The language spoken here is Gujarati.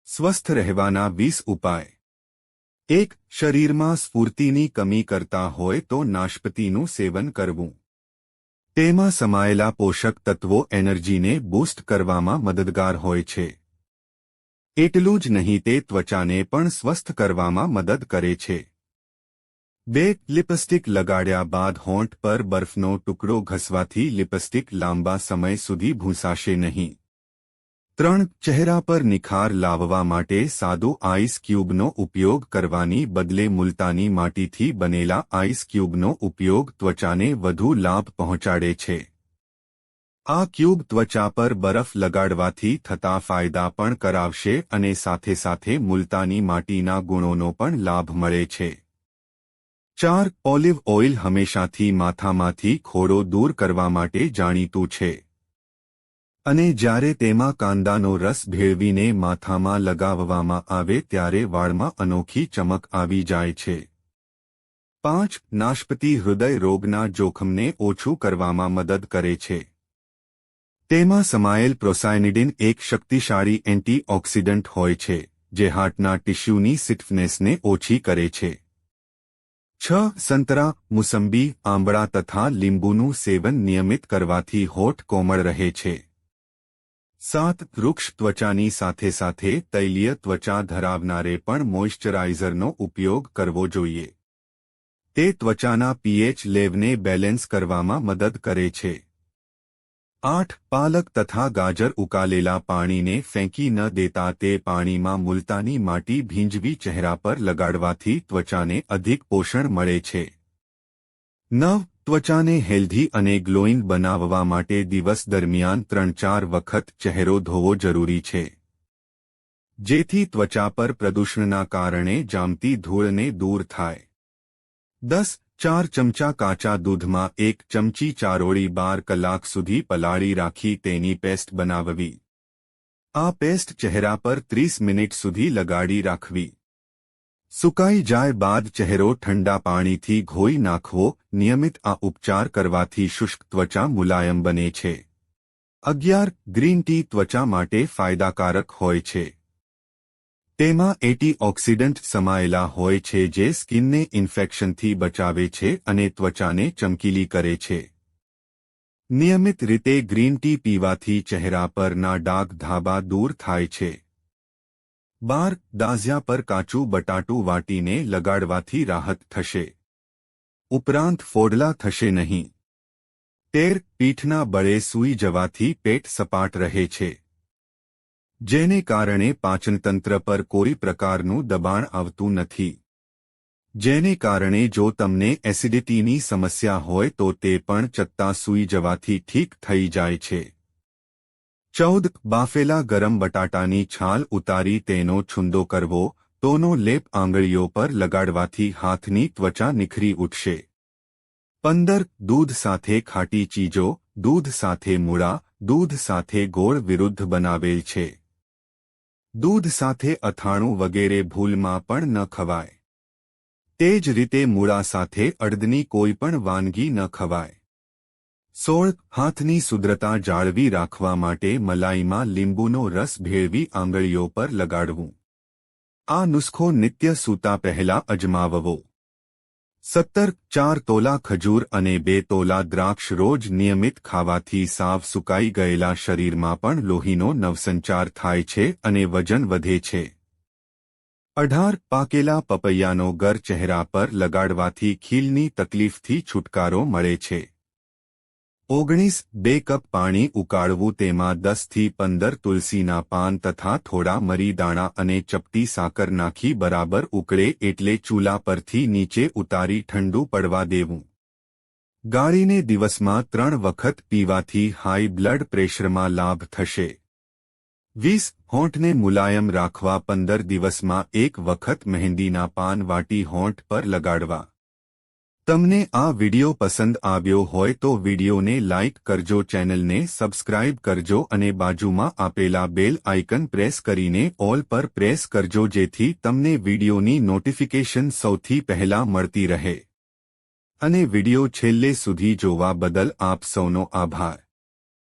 સ્વસ્થ રહેવાના 20 ઉપાય। 1. શરીરમાં સ્ફૂર્તિની કમી કરતા હોય તો નાશપતીનું સેવન કરવું। તેમાં સમાયેલા પોષક તત્વો એનર્જીને બૂસ્ટ કરવામાં મદદગાર હોય છે। એટલું જ નહીં, તે ત્વચાને પણ સ્વસ્થ કરવામાં મદદ કરે છે। 2. લિપસ્ટિક લગાડ્યા બાદ હોઠ પર બરફનો ટુકડો ઘસવાથી લિપસ્ટિક લાંબા સમય સુધી ભૂંસાશે નહીં। 3. ચહેરા પર નિખાર લાવવા માટે સાદું આઈસ ક્યુબનો ઉપયોગ કરવાની બદલે મુલતાની માટીથી બનેલા આઈસ ક્યુબનો ઉપયોગ ત્વચાને વધુ લાભ પહોંચાડે છે। આ ક્યુબ ત્વચા પર બરફ લગાડવાથી થતા ફાયદા પણ કરાવશે અને સાથે સાથે મુલતાની માટીના ગુણોનો પણ લાભ મળે છે। 4. ઓલિવ ઓઇલ હંમેશાથી માથામાંથી ખોડો દૂર કરવા માટે જાણીતું છે અને જ્યારે તેમાં કાંદાનો રસ ભેળવીને માથામાં લગાવવામાં આવે ત્યારે વાળમાં અનોખી ચમક આવી જાય છે। 5. નાશપતી હૃદય રોગના જોખમને ઓછું કરવામાં મદદ કરે છે। તેમાં સમાયેલ પ્રોસાયનિડિન એક શક્તિશાળી એન્ટીઓક્સિડન્ટ હોય છે જે હાર્ટના ટિશ્યુની સ્ટિફનેસને ઓછી કરે છે। 6. સંતરા, મુસંબી, આંબળા તથા લીંબુનું સેવન નિયમિત કરવાથી હોઠ કોમળ રહે છે। 7. વૃક્ષ ત્વચાની સાથે સાથે તૈલીય ત્વચા ધરાવનારે પણ મોઇશ્ચરાઇઝરનો ઉપયોગ કરવો જોઈએ। તે ત્વચાના પીએચ લેવલને બેલેન્સ કરવામાં મદદ કરે છે। 8. પાલક તથા ગાજર ઉકાળેલા પાણીને ફેંકી ન દેતા તે પાણીમાં મુલતાની માટી ભીંજવી ચહેરા પર લગાડવાથી ત્વચાને અધિક પોષણ મળે છે। 9. ત્વચાને હેલ્ધી અને ગ્લોઈંગ બનાવવા માટે દિવસ દરમિયાન 3-4 વખત ચહેરો ધોવો જરૂરી છે જેથી ત્વચા પર પ્રદૂષણના કારણે જામતી ધૂળને દૂર થાય। 10. 4 ચમચા કાચા દૂધમાં 1 ચમચી ચારોળી 12 કલાક સુધી પલાળી રાખી તેની પેસ્ટ બનાવવી। આ પેસ્ટ ચહેરા પર 30 મિનિટ સુધી લગાડી રાખવી। સુકાઈ જાય બાદ ચહેરો ઠંડા પાણીથી ધોઈ નાખવો। નિયમિત આ ઉપચાર કરવાથી શુષ્ક ત્વચા મુલાયમ બને છે। 11. ગ્રીન ટી ત્વચા માટે ફાયદાકારક હોય છે। તેમાં એન્ટીઓક્સિડન્ટ સમાયેલા હોય છે જે સ્કિનને ઇન્ફેક્શનથી બચાવે છે અને ત્વચાને ચમકીલી કરે છે। નિયમિત રીતે ગ્રીન ટી પીવાથી ચહેરા પરના ડાઘ ધાબા દૂર થાય છે। 12. દાઝ્યા પર કાચું બટાટું વાટીને લગાડવાથી રાહત થશે ઉપરાંત ફોડલા થશે નહીં। 13. પીઠના બળે સૂઈ જવાથી પેટ સપાટ રહે છે જેને કારણે પાચનતંત્ર પર કોઈ પ્રકારનું દબાણ આવતું નથી જેને કારણે જો તમને એસિડિટીની સમસ્યા હોય તો તે પણ ચત્તા સૂઈ જવાથી ઠીક થઈ જાય છે। 14. બાફેલા ગરમ બટાટાની છાલ ઉતારી તેનો છુંદો કરવો। તોનો લેપ આંગળીઓ પર લગાડવાથી હાથની ત્વચા નિખરી ઉઠશે। 15. દૂધ સાથે ખાટી ચીજો, દૂધ સાથે મૂળા, દૂધ સાથે ગોળ વિરુદ્ધ બનાવેલ છે। દૂધ સાથે અથાણું વગેરે ભૂલમાં પણ ન ખવાય। તે જ રીતે મૂળા સાથે અડદની કોઈ પણ વાનગી ન ખવાય। 16. હાથની શુદ્ધતા જાળવી રાખવા માટે મલાઈમાં લીંબુનો રસ ભેળવી આંગળીઓ પર લગાડવું। આ નુસ્ખો નિત્ય સૂતા પહેલા અજમાવવો। 17. 4 તોલા ખજૂર અને 2 તોલા દ્રાક્ષ રોજ નિયમિત ખાવાથી સાવ સુકાઈ ગયેલા શરીરમાં પણ લોહીનો નવસંચાર થાય છે અને વજન વધે છે। 18. પાકેલા પપૈયાનો ગર ચહેરા પર લગાડવાથી ખીલની તકલીફથી છુટકારો મળે છે। 19. 2 કપ પાણી ઉકાળવું, તેમાં 10 થી 15 તુલસીના પાન તથા થોડા મરી દાણા અને ચપટી સાકર નાખી બરાબર ઉકળે એટલે ચૂલા પરથી નીચે ઉતારી ઠંડુ પડવા દેવું। ગાળીને દિવસમાં 3 વખત પીવાથી હાઈ બ્લડ પ્રેશરમાં લાભ થશે। 20. હોઠને મુલાયમ રાખવા 15 દિવસમાં 1 વખત મહેંદીના પાન વાટી હોઠ પર લગાડવા। તમને આ વિડિયો પસંદ આવ્યો હોય તો વિડિયોને લાઇક કરજો, ચેનલને સબસ્ક્રાઇબ કરજો અને બાજુમાં આપેલા બેલ આઇકન પ્રેસ કરીને ઓલ પર પ્રેસ કરજો જેથી તમને વિડિયોની નોટિફિકેશન સૌથી પહેલા મળતી રહે। અને વિડિયો છેલ્લે સુધી જોવા બદલ આપ સૌનો આભાર।